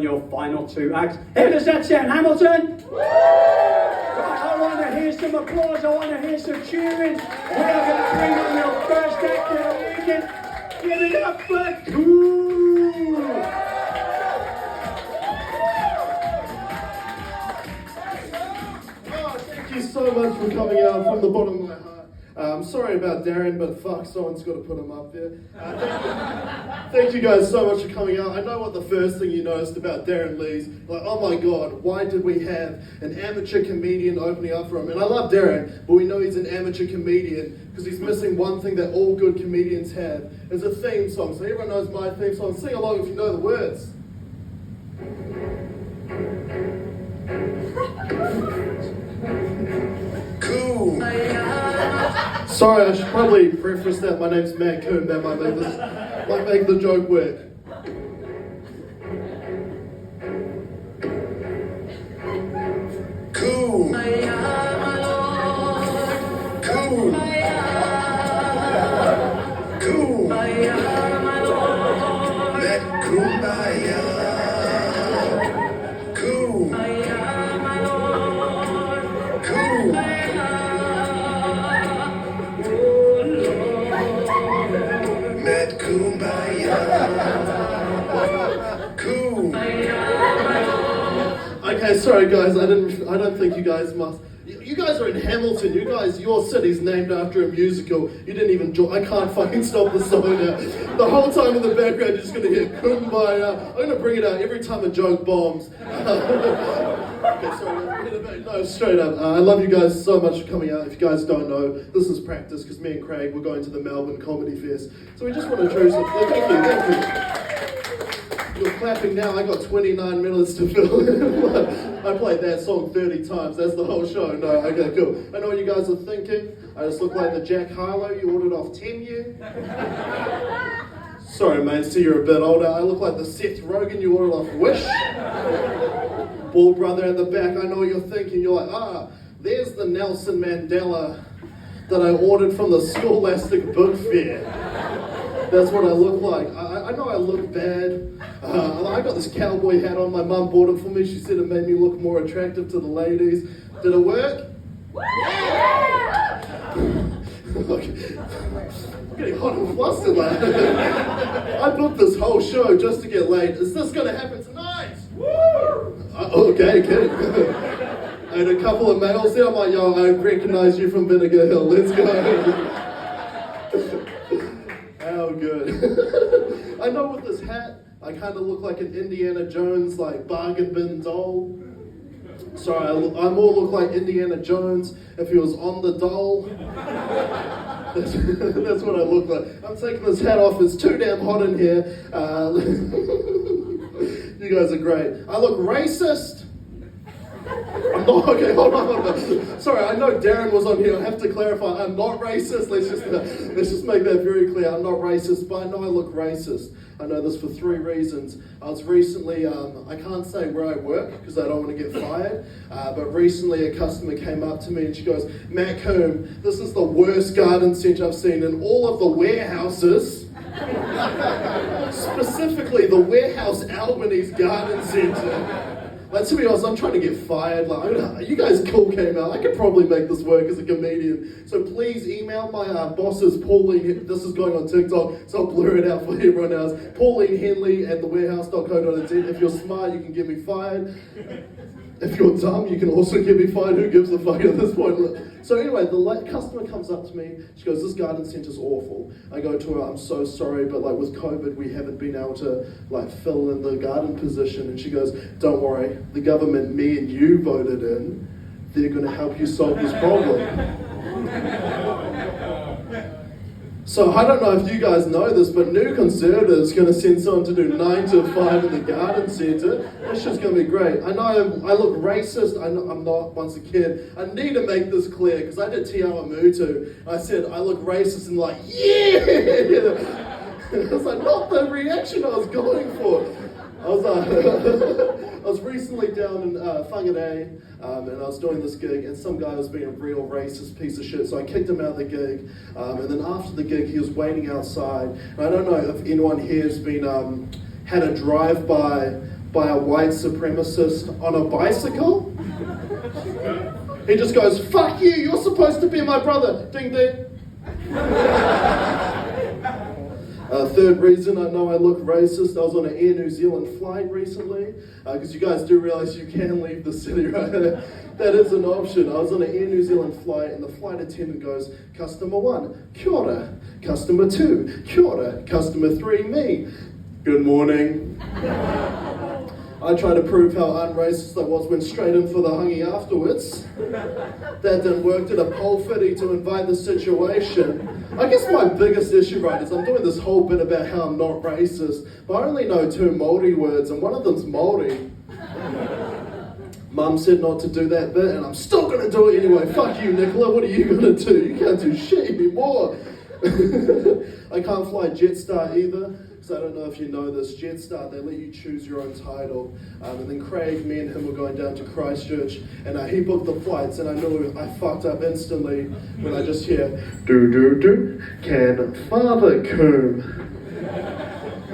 Your final two acts. How does that sound, Hamilton? Right, I want to hear some applause. I want to hear some cheering. We are going to bring on your first act of the weekend. Give it up for Coombe. Oh, thank you so much for coming out from the bottom of my heart. I'm sorry about Darren, but fuck, someone's got to put him up there. Thank you guys so much for coming out. I know what the first thing you noticed about Darren Lee's. Like, oh my god, why did we have an amateur comedian opening up for him? And I love Darren, but we know he's an amateur comedian because he's missing one thing that all good comedians have. It's a theme song. So everyone knows my theme song. Sing along if you know the words. Cool. Sorry, I should probably preface that my name's Matt Coombe. That might make the joke work. Cool. Cool. Cool. Matt Kumbaya. Cool. Cool. Matt Kumbaya. Cool. Okay, sorry guys, I don't think you guys must. You guys are in Hamilton. Your city's named after a musical. You didn't even join. I can't fucking stop the song now. The whole time in the background, you're just gonna hear Kumbaya. I'm gonna bring it out every time a joke bombs. Okay, sorry. No, straight up. I love you guys so much for coming out. If you guys don't know, this is practice because me and Craig were going to the Melbourne Comedy Fest. So we just want to choose. Thank you. You're clapping now. I got 29 minutes to fill. I played that song 30 times. That's the whole show. No, okay, cool. I know what you guys are thinking. I just look like the Jack Harlow you ordered off 10 year. Sorry, mate. See, you're a bit older. I look like the Seth Rogen you ordered off Wish. Bald brother at the back. I know what you're thinking. You're like, there's the Nelson Mandela that I ordered from the Scholastic Book Fair. That's what I look like. I know I look bad. I got this cowboy hat on. My mum bought it for me. She said it made me look more attractive to the ladies. Did it work? Yeah! I'm getting hot and flustered, lad. I booked this whole show just to get laid. Is this going to happen tonight? Okay, good. I had a couple of males there. I'm like, yo, I recognize you from Vinegar Hill. Let's go. How good. I know with this hat, I kind of look like an Indiana Jones, like bargain bin doll. Sorry, I more look like Indiana Jones if he was on the dole. That's what I look like. I'm taking this hat off. It's too damn hot in here. You guys are great. I look racist. I'm not, okay, hold on. Sorry, I know Darren was on here. I have to clarify. I'm not racist. Let's just make that very clear. I'm not racist, but I know I look racist. I know this for 3 reasons. I was recently, I can't say where I work because I don't want to get fired, but recently a customer came up to me and she goes, Matt Coombe, this is the worst garden centre I've seen in all of the warehouses. Specifically the Warehouse Albany's Garden Centre. Like, to be honest, I'm trying to get fired. Like, you guys cool came out. I could probably make this work as a comedian. So please email my bosses, Pauline. This is going on TikTok, so I'll blur it out for everyone else. Pauline Henley at thewarehouse.co.nz. If you're smart, you can get me fired. If you're dumb, you can also get me fired. Who gives a fuck at this point? So anyway, the customer comes up to me. She goes, this garden centre's awful. I go to her, I'm so sorry, but like with COVID, we haven't been able to like fill in the garden position. And she goes, don't worry, the government me and you voted in, they're going to help you solve this problem. So I don't know if you guys know this, but New Conservatives going to send someone to do 9 to 5 in the garden centre. This shit's going to be great. I know I look racist. I'm not, once again. I need to make this clear because I did Tiawa Mutu. I said I look racist and like, yeah! It's like not the reaction I was going for. I was recently down in Whangarei, and I was doing this gig, and some guy was being a real racist piece of shit, so I kicked him out of the gig, and then after the gig, he was waiting outside, and I don't know if anyone here has been, had a drive-by by a white supremacist on a bicycle. He just goes, "Fuck you, you're supposed to be my brother." Ding ding. Third reason I know I look racist, I was on an Air New Zealand flight recently, because you guys do realise you can leave the city, right? That is an option. I was on an Air New Zealand flight and the flight attendant goes, "Customer 1, kia ora. Customer 2, kia ora. Customer 3, me. Good morning." I tried to prove how unracist I was, went straight in for the hungy afterwards. That didn't work, did a pole fitty to invite the situation. I guess my biggest issue, right, is I'm doing this whole bit about how I'm not racist, but I only know 2 Māori words, and one of them's Māori. Mum said not to do that bit, and I'm still going to do it anyway. Fuck you, Nicola, what are you going to do? You can't do shit anymore. I can't fly Jetstar either, because I don't know if you know this. Jetstar, they let you choose your own title. And then Craig, me and him were going down to Christchurch, and he booked the flights, and I knew I fucked up instantly when I just hear, "Do, can Father Coombe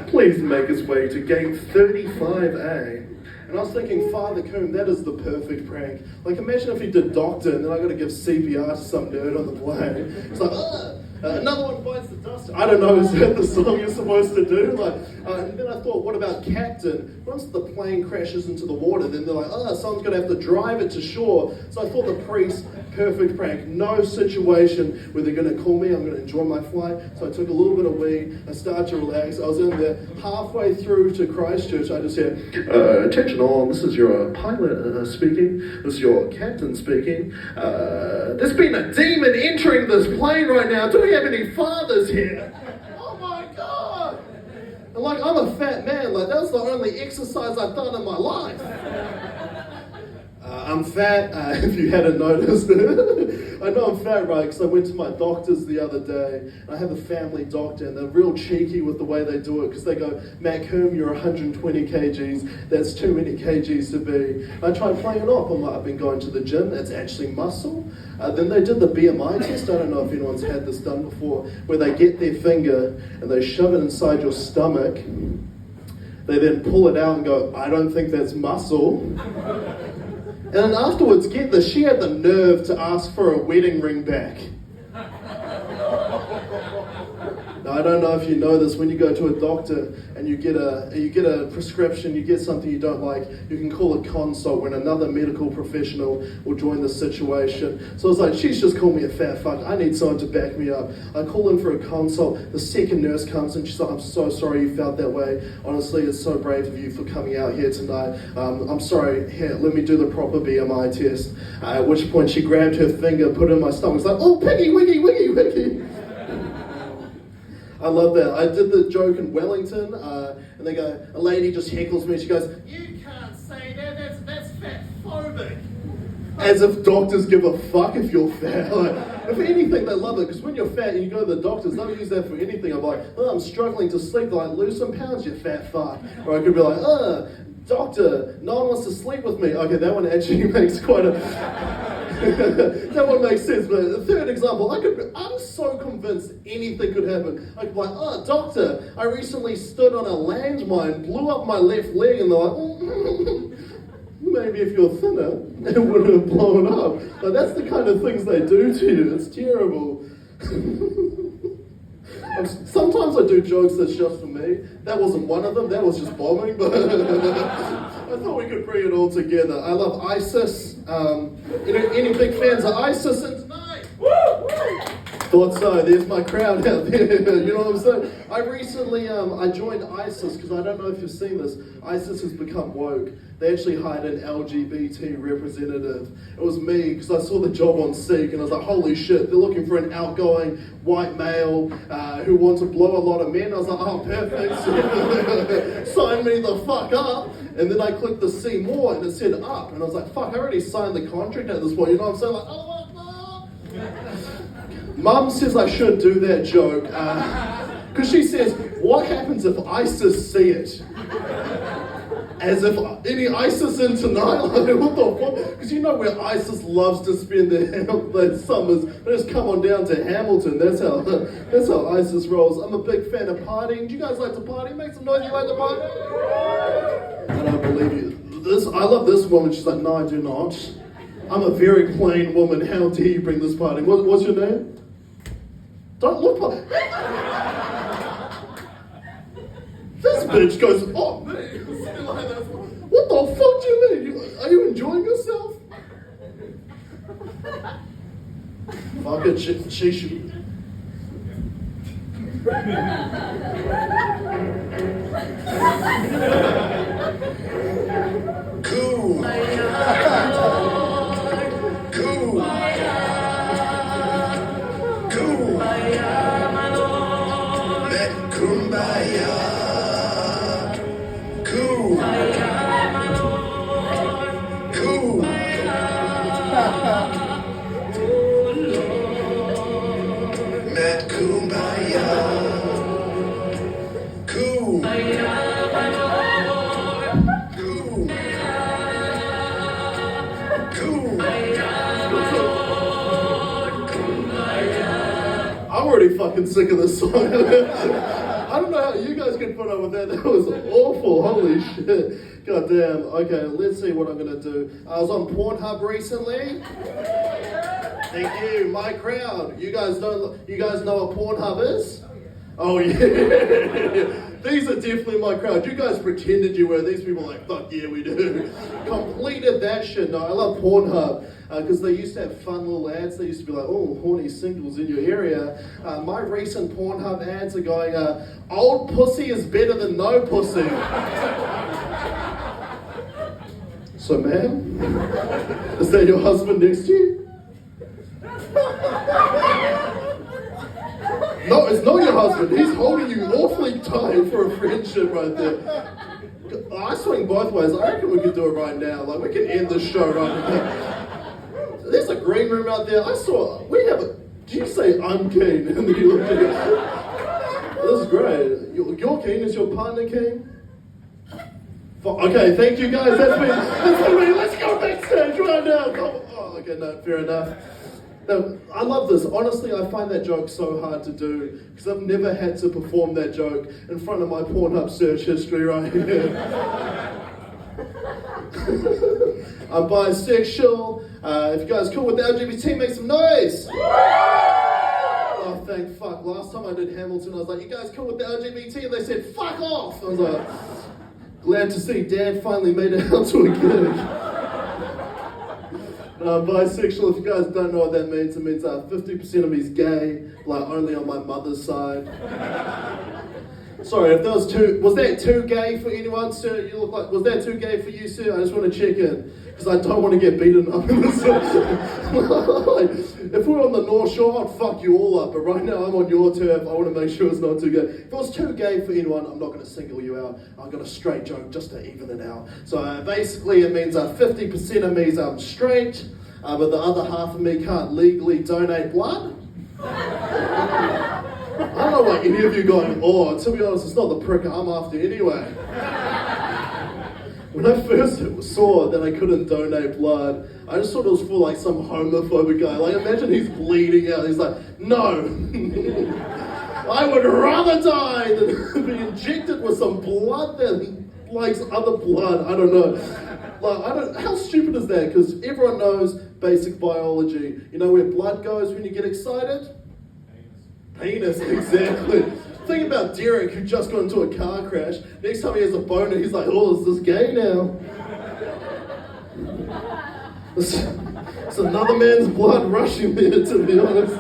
please make his way to gate 35A? And I was thinking, Father Coombe, that is the perfect prank. Like, imagine if he did doctor, and then I got to give CPR to some nerd on the plane. It's like, another one bites the dust. I don't know, is that the song you're supposed to do? And then I thought, what about Captain? Once the plane crashes into the water, then they're like, someone's going to have to drive it to shore. So I thought the priest, perfect prank. No situation where they're going to call me. I'm going to enjoy my flight. So I took a little bit of weed. I started to relax. I was in there. Halfway through to Christchurch, I just hear, "Attention all, this is your pilot speaking. This is your captain speaking. There's been a demon entering this plane right now. Do we have any fathers here?" Oh my God! And like, I'm a fat man. Like, that was the only exercise I've done in my life. I'm fat, if you hadn't noticed. I know I'm fat, right, because I went to my doctor's the other day, and I have a family doctor, and they're real cheeky with the way they do it, because they go, "Matt Coombe, you're 120 kgs, that's too many kgs to be." I tried playing it off, I'm like, "I've been going to the gym, that's actually muscle." Then they did the BMI test, I don't know if anyone's had this done before, where they get their finger, and they shove it inside your stomach, they then pull it out and go, "I don't think that's muscle." And then afterwards, get this, she had the nerve to ask for a wedding ring back. Now, I don't know if you know this, when you go to a doctor and you get a prescription, you get something you don't like, you can call a consult when another medical professional will join the situation. So it's like, she's just called me a fat fuck, I need someone to back me up. I call in for a consult, the second nurse comes in, she's like, "I'm so sorry you felt that way. Honestly, it's so brave of you for coming out here tonight. I'm sorry, here, let me do the proper BMI test." At which point she grabbed her finger, put it in my stomach, it's like, "Oh, piggy, wiggy, wiggy, wiggy." I love that. I did the joke in Wellington, and they go, a lady just heckles me, she goes, "You can't say that, that's fat-phobic." As if doctors give a fuck if you're fat. Like, if anything, they love it, because when you're fat and you go to the doctors, they'll use that for anything. I'm like, "I'm struggling to sleep." They're like, "Lose some pounds, you fat fuck." Or I could be like, "Doctor, no one wants to sleep with me." Okay, that one actually makes quite a... that one makes sense, but the third example, I'm so convinced anything could happen. I could be like, "Doctor, I recently stood on a landmine, blew up my left leg," and they're like, "Maybe if you're thinner, it wouldn't have blown up." Like, that's the kind of things they do to you. It's terrible. Sometimes I do jokes that's just for me. That wasn't one of them, that was just bombing, but I thought we could bring it all together. I love ISIS. Any big fans of ISIS in tonight? Thought so, there's my crowd out there, you know what I'm saying? I recently, I joined ISIS, because I don't know if you've seen this, ISIS has become woke. They actually hired an LGBT representative. It was me, because I saw the job on Seek, and I was like, holy shit, they're looking for an outgoing white male who wants to blow a lot of men. I was like, oh, perfect, sign me the fuck up. And then I clicked the see more, and it said up, and I was like, fuck, I already signed the contract at this point, you know what I'm saying? Like, oh, Mum says I should do that joke, because she says, what happens if ISIS see it? As if any ISIS in tonight, like what the fuck? Because you know where ISIS loves to spend their summers. They just come on down to Hamilton. That's how ISIS rolls. I'm a big fan of partying. Do you guys like to party? Make some noise. You like to party? I don't believe you. I love this woman. She's like, no, I do not. I'm a very plain woman. How dare you bring this party? What's your name? Don't look like. This bitch goes, oh man. What the fuck do you mean? Are you enjoying yourself? Fuck it, she should. Cool. Cool. Cool. Let kumbaya. Cool. Cool. Let kumbaya. Cool. I'm already fucking sick of this song. I don't know how you guys can put up with that. That was awful. Holy shit. God damn. Okay, let's see what I'm gonna do. I was on Pornhub recently. Thank you, my crowd. You guys know what Pornhub is? Oh yeah. These are definitely my crowd. You guys pretended you were. These people are like, fuck yeah, we do. Completed that shit. No, I love Pornhub. Because they used to have fun little ads. They used to be like, oh, horny singles in your area. My recent Pornhub ads are going, old pussy is better than no pussy. So, ma'am, is that your husband next to you? No, it's not your husband. He's holding you awfully tight for a friendship right there. I swing both ways. I reckon we could do it right now. Like, we can end this show right now. There's a green room out there. Did you say I'm keen? And then you looked at it. This is great. You're keen? Is your partner keen? Okay, thank you guys. That's me. Let's go backstage right now. Oh, okay, no, fair enough. No, I love this. Honestly, I find that joke so hard to do because I've never had to perform that joke in front of my Pornhub search history right here. I'm bisexual. If you guys are cool with the LGBT, make some noise. Oh, thank fuck. Last time I did Hamilton, I was like, you guys cool with the LGBT? And they said, fuck off. I was like, glad to see Dad finally made it out to a gig. Bisexual, if you guys don't know what that means, it means 50% of me is gay, like only on my mother's side. Sorry, if that was that too gay for anyone, sir? You look like, was that too gay for you, sir? I just want to check in, because I don't want to get beaten up in this. If we were on the North Shore, I'd fuck you all up, but right now I'm on your turf. I want to make sure it's not too gay. If it was too gay for anyone, I'm not going to single you out. I've got a straight joke just to even it out. So basically it means 50% of me is straight, but the other half of me can't legally donate blood. I don't know why any of you going, oh, to be honest, it's not the prick I'm after anyway. When I first saw that I couldn't donate blood, I just thought it was for like some homophobic guy. Like, imagine he's bleeding out. He's like, no. I would rather die than be injected with some blood that likes other blood. I don't know. Like, how stupid is that? Because everyone knows basic biology. You know where blood goes when you get excited? Penis, exactly. Think about Derek, who just got into a car crash. Next time he has a boner, he's like, oh, is this gay now? It's another man's blood rushing there, to be honest.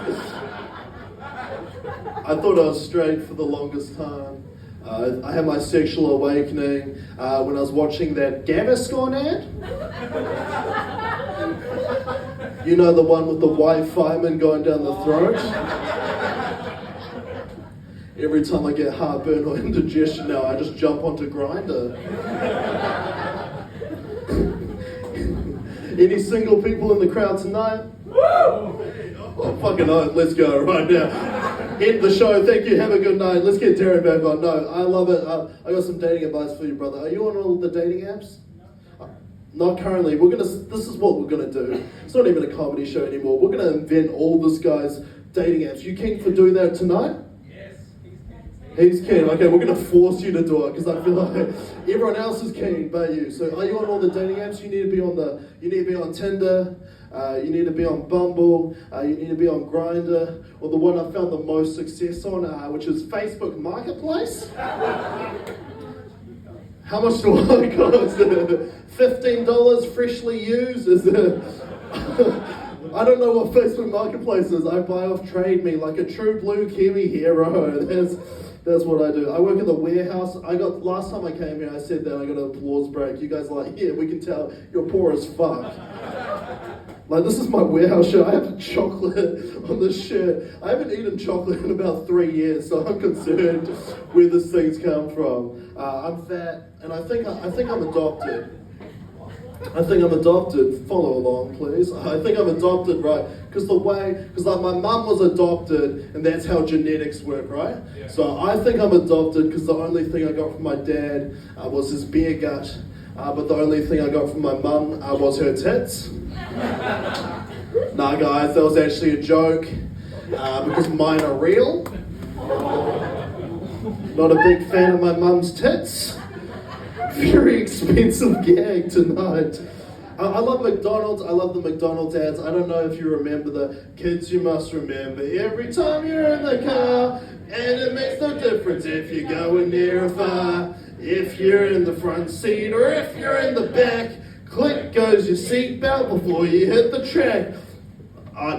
I thought I was straight for the longest time. I had my sexual awakening when I was watching that Gaviscon ad. You know, the one with the white fireman going down the throat? Every time I get heartburn or indigestion now, I just jump onto Grindr. Any single people in the crowd tonight? Oh, fucking oath, let's go right now. End the show. Thank you. Have a good night. Let's get Darren back on. No, I love it. I got some dating advice for you, brother. Are you on all the dating apps? Not currently. This is what we're gonna do. It's not even a comedy show anymore. We're gonna invent all this guy's dating apps. You keen for doing that tonight? Yes, He's keen. Okay, we're gonna force you to do it because I feel like everyone else is keen, but you. So, are you on all the dating apps? You need to be on You need to be on Tinder. You need to be on Bumble. You need to be on Grindr, or the one I found the most success on, which is Facebook Marketplace. How much do I cost? $15 freshly used? Is it? I don't know what Facebook Marketplace is. I buy off Trade Me like a true blue Kiwi hero. That's what I do. I work in the warehouse. Last time I came here, I said that I got an applause break. You guys are like, yeah, we can tell you're poor as fuck. Like, this is my warehouse shirt. I have chocolate on this shirt. I haven't eaten chocolate in about 3 years, so I'm concerned where this thing's come from. I'm fat, and I think I'm adopted. Follow along, please. I think I'm adopted, right? Because like my mum was adopted, and that's how genetics work, right? Yeah. So I think I'm adopted because the only thing I got from my dad was his beer gut, but the only thing I got from my mum was her tits. Nah, guys, that was actually a joke because mine are real. Not a big fan of my mum's tits. Very expensive gag tonight. I love McDonald's. I love the McDonald's ads. I don't know if you remember the kids. You must remember every time you're in the car, and it makes no difference if you're going near or far. If you're in the front seat or if you're in the back, click goes your seatbelt before you hit the track.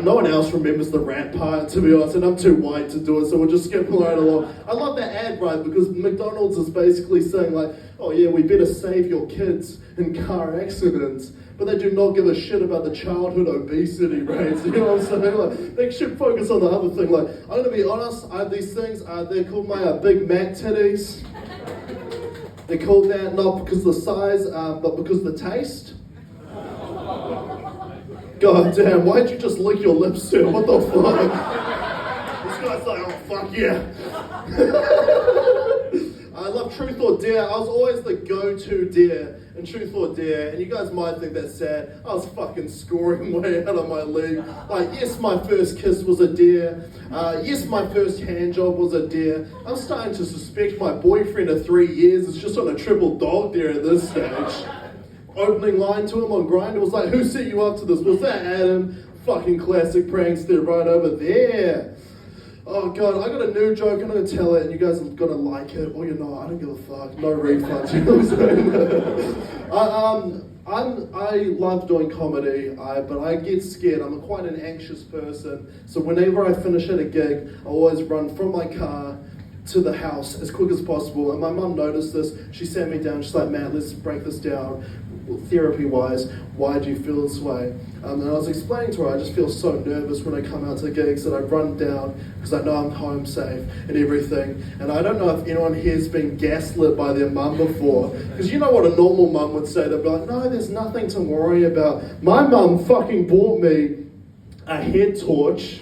No one else remembers the rat part, to be honest, and I'm too white to do it, so we'll just skip right along. I love that ad, right, because McDonald's is basically saying like, oh yeah, we better save your kids in car accidents, but they do not give a shit about the childhood obesity rates, you know what I'm saying? Like, they should focus on the other thing. Like, I'm gonna be honest, I have these things, they're called my Big Mac titties. They're called that not because of the size, but because of the taste. God damn, why'd you just lick your lips, sir? What the fuck? This guy's like, oh fuck yeah. I love Truth or Dare. I was always the go-to dare in Truth or Dare, and you guys might think that's sad. I was fucking scoring way out of my league. Like, yes, my first kiss was a dare. Yes, my first hand job was a dare. I'm starting to suspect my boyfriend of 3 years is just on a triple dog dare at this stage. Opening line to him on Grindr was like, who set you up to this? Was that Adam? Fucking classic prankster right over there. Oh God, I got a new joke, I'm gonna tell it and you guys are gonna like it, or you're not, I don't give a fuck, no refunds, you know what I'm saying? I love doing comedy, but I get scared. I'm quite an anxious person, so whenever I finish at a gig, I always run from my car to the house as quick as possible. And my mum noticed this. She sat me down. She's like, "Matt, let's break this down, therapy-wise. Why do you feel this way?" And I was explaining to her, I just feel so nervous when I come out to gigs that I run down because I know I'm home safe and everything. And I don't know if anyone here's been gaslit by their mum before, because you know what a normal mum would say. They'd be like, "No, there's nothing to worry about." My mum fucking bought me a head torch.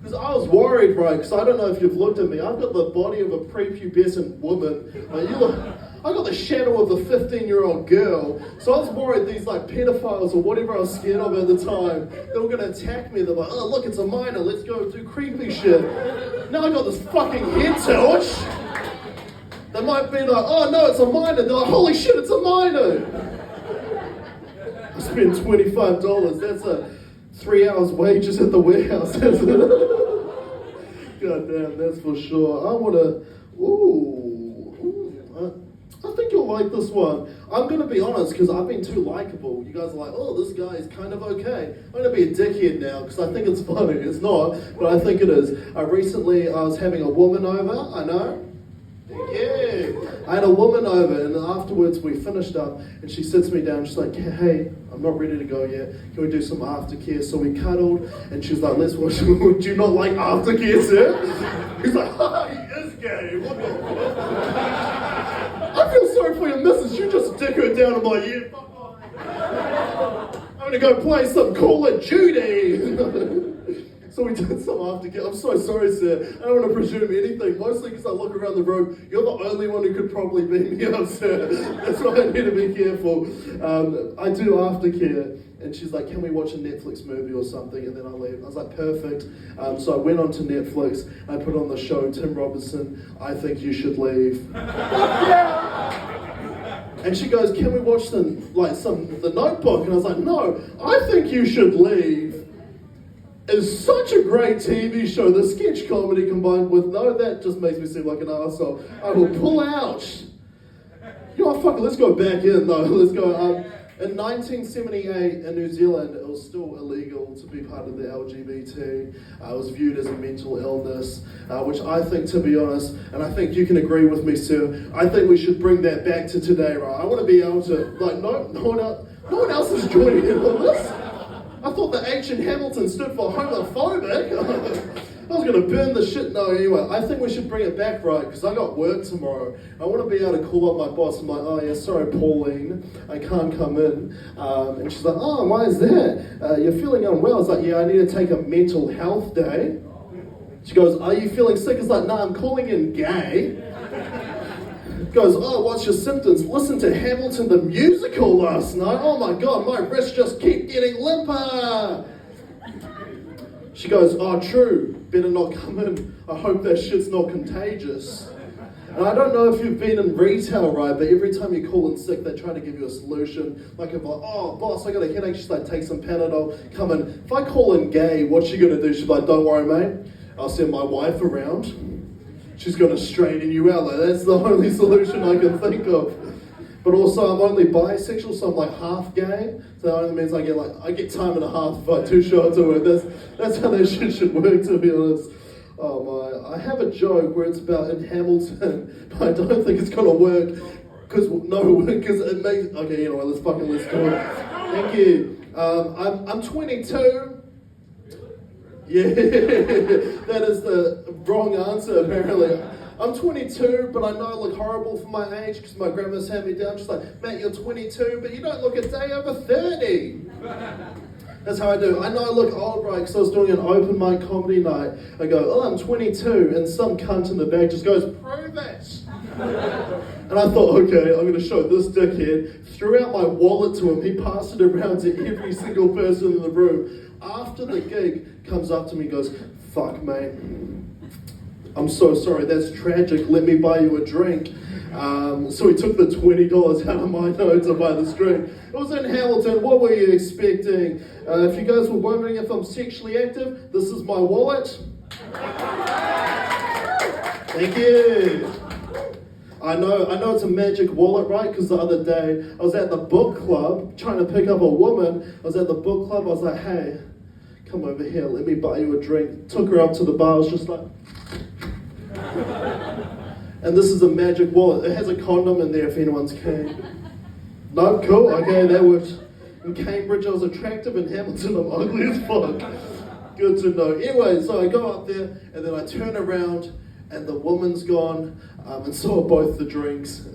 Because I was worried, bro, because I don't know if you've looked at me. I've got the body of a prepubescent woman. I got the shadow of a 15-year-old girl. So I was worried these like pedophiles or whatever I was scared of at the time, they were going to attack me. They're like, "Oh, look, it's a minor. Let's go do creepy shit." Now I got this fucking head torch. They might be like, "Oh, no, it's a minor." They're like, "Holy shit, it's a minor." I spent $25. That's a 3 hours wages at the warehouse. God damn, that's for sure. I want to, I think you'll like this one. I'm going to be honest, because I've been too likable. You guys are like, "Oh, this guy is kind of okay." I'm going to be a dickhead now, because I think it's funny. It's not, but I think it is. Recently, I was having a woman over, I know. Yeah. I had a woman over, and afterwards we finished up, and she sits me down, she's like, "Hey, I'm not ready to go yet. Can we do some aftercare?" So we cuddled, and she was like, "Let's watch." "Would you not like aftercare, sir?" He's like, "Ha, he is gay. What the fuck?" I feel sorry for your missus. You just dick her down in my ear. Fuck off. I'm gonna go play some Call of Duty. So we did some aftercare. I'm so sorry, sir. I don't want to presume anything. Mostly because I look around the room. You're the only one who could probably beat me up, sir. That's why I need to be careful. I do aftercare. And she's like, can we watch a Netflix movie or something? And then I leave. I was like, perfect. So I went on to Netflix. I put on the show, Tim Robinson, I Think You Should Leave. And she goes, can we watch the Notebook? And I was like, no, I Think You Should Leave is such a great TV show. The sketch comedy combined with, no, that just makes me seem like an arsehole. I will pull out. You know what, fuck it, let's go back in though. Let's go. In 1978 in New Zealand, it was still illegal to be part of the LGBT. It was viewed as a mental illness, which I think, to be honest, and I think you can agree with me, sir, I think we should bring that back to today, right? I want to be able to, like, no one else is joining in on this. I thought the H in Hamilton stood for homophobic. I was going to burn the shit. No, anyway, I think we should bring it back, right? Because I got work tomorrow. I want to be able to call up my boss. I'm like, oh yeah, sorry, Pauline, I can't come in. And she's like, oh, why is that? You're feeling unwell. I was like, yeah, I need to take a mental health day. She goes, are you feeling sick? It's like, nah, I'm calling in gay. Goes, oh, what's your symptoms? Listen to Hamilton the musical last night. Oh my God, my wrists just keep getting limper. She goes, oh, true, better not come in. I hope that shit's not contagious. And I don't know if you've been in retail, right, but every time you call in sick, they try to give you a solution. Like, if oh, boss, I got a headache, she's like, take some Panadol, come in. If I call in gay, what's she gonna do? She's like, don't worry, mate, I'll send my wife around. She's gonna straighten you out. Like, that's the only solution I can think of. But also, I'm only bisexual, so I'm like half gay. So that only means I get time and a half if I do show up to work. That's how that shit should work, to be honest. Oh my! I have a joke where it's about in Hamilton, but I don't think it's gonna work because it makes. Okay, anyway, let's do it. Thank you. I'm 22. Yeah, that is the wrong answer apparently. I'm 22, but I know I look horrible for my age because my grandma's had me down. She's like, Matt, you're 22, but you don't look a day over 30. That's how I do. I know I look old, right, because I was doing an open mic comedy night. I go, oh, I'm 22, and some cunt in the back just goes, prove it. And I thought, okay, I'm going to show this dickhead. Threw out my wallet to him. He passed it around to every single person in the room. After the gig, comes up to me and goes, fuck, mate. I'm so sorry, that's tragic, let me buy you a drink. So he took the $20 out of my note to buy this drink. It was in Hamilton, what were you expecting? If you guys were wondering if I'm sexually active, this is my wallet. Thank you. I know it's a magic wallet, right? Because the other day, I was at the book club trying to pick up a woman. I was at the book club, I was like, hey, come over here, let me buy you a drink. Took her up to the bar, I was just like... And this is a magic wallet. It has a condom in there if anyone's keen. No? Cool? Okay, that works. In Cambridge, I was attractive. In Hamilton, I'm ugly as fuck. Good to know. Anyway, so I go up there, and then I turn around, and the woman's gone, and so are both the drinks.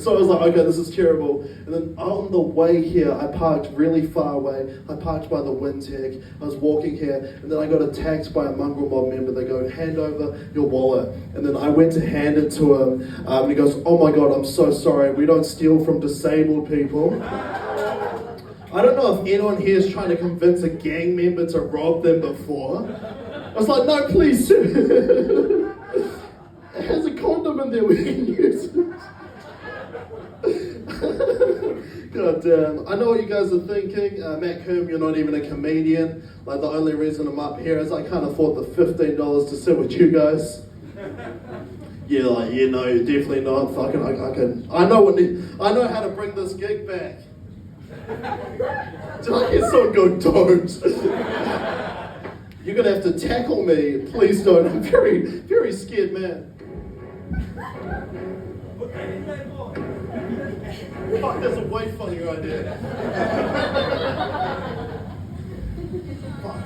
So I was like, okay, this is terrible. And then on the way here, I parked really far away. I parked by the Wintec. I was walking here, and then I got attacked by a mongrel mob member. They go, hand over your wallet. And then I went to hand it to him, and he goes, oh my God, I'm so sorry. We don't steal from disabled people. I don't know if anyone here is trying to convince a gang member to rob them before. I was like, no, please, sir. It has a condom in there, we can use it. God damn. I know what you guys are thinking. Matt Coombe, you're not even a comedian. Like, the only reason I'm up here is I can't afford the $15 to sit with you guys. Yeah, like, yeah, no, you're definitely not. Fucking, I know how to bring this gig back. Did I hear someone go, don't? You're gonna have to tackle me. Please don't. I'm very, very scared, man. Fuck, that's a way funnier idea. Fuck.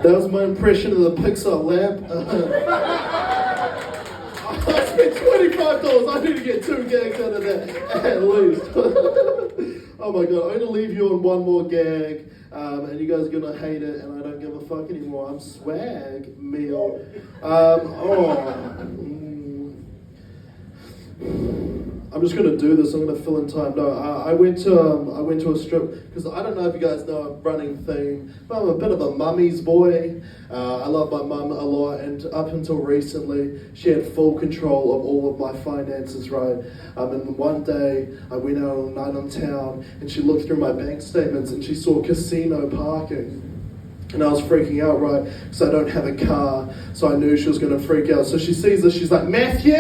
That was my impression of the Pixar lab. I spent $25. I need to get 2 gags out of that at least. Oh my god, I'm gonna leave you on one more gag, and you guys are gonna hate it, and I don't give a fuck anymore. I'm swag meal. I'm just gonna do this. I'm gonna fill in time. No, I went to a strip because I don't know if you guys know a running theme, but I'm a bit of a mummy's boy. I love my mum a lot, and up until recently, she had full control of all of my finances. Right, and one day I went out on a night on town, and she looked through my bank statements, and she saw casino parking. And I was freaking out, right, because I don't have a car, so I knew she was going to freak out. So she sees this, she's like, Matthew,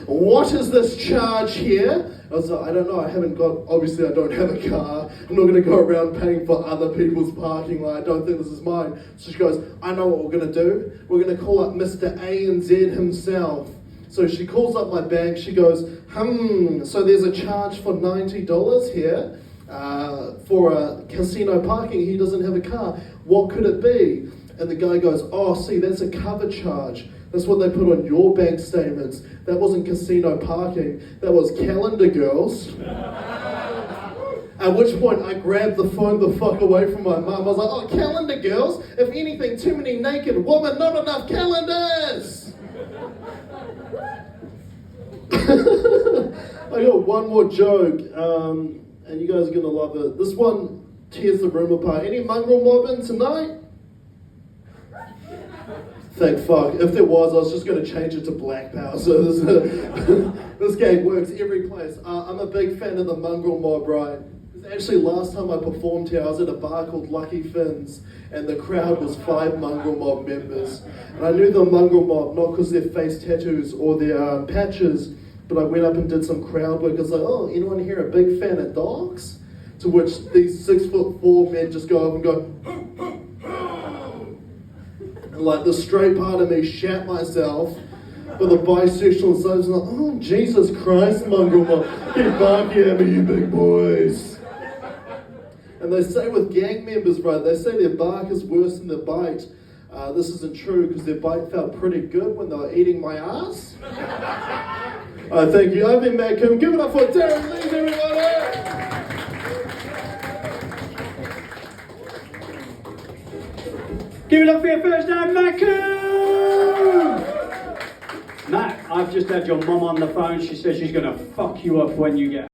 what is this charge here? I was like, I don't know, obviously I don't have a car. I'm not going to go around paying for other people's parking lot. I don't think this is mine. So she goes, I know what we're going to do. We're going to call up Mr. ANZ himself. So she calls up my bank, she goes, so there's a charge for $90 here. For a casino parking, he doesn't have a car. What could it be? And the guy goes, oh, see, that's a cover charge. That's what they put on your bank statements. That wasn't casino parking. That was calendar girls. At which point I grabbed the phone the fuck away from my mum. I was like, oh, calendar girls? If anything, too many naked women, not enough calendars. I got one more joke. And you guys are going to love it. This one tears the room apart. Any mongrel mobbing tonight? Thank fuck. If there was, I was just going to change it to black power. So this game works every place. I'm a big fan of the mongrel mob, right? Actually, last time I performed here, I was at a bar called Lucky Finn's, and the crowd was 5 mongrel mob members. And I knew the mongrel mob, not because of their face tattoos or their patches, but I went up and did some crowd work. I was like, oh, anyone here a big fan of dogs? To which these 6'4" men just go up and go, and like the straight part of me shat myself, but the bisexual side was like, oh, Jesus Christ, mongrel mob, get barky at me, you big boys. And they say with gang members, right, they say their bark is worse than their bite. This isn't true because their bite felt pretty good when they were eating my ass. Thank you. I've been Matt Coombe. Give it up for Darren Lees, everybody! Give it up for your first name, Matt Coombe! Matt, I've just had your mum on the phone. She says she's going to fuck you up when you get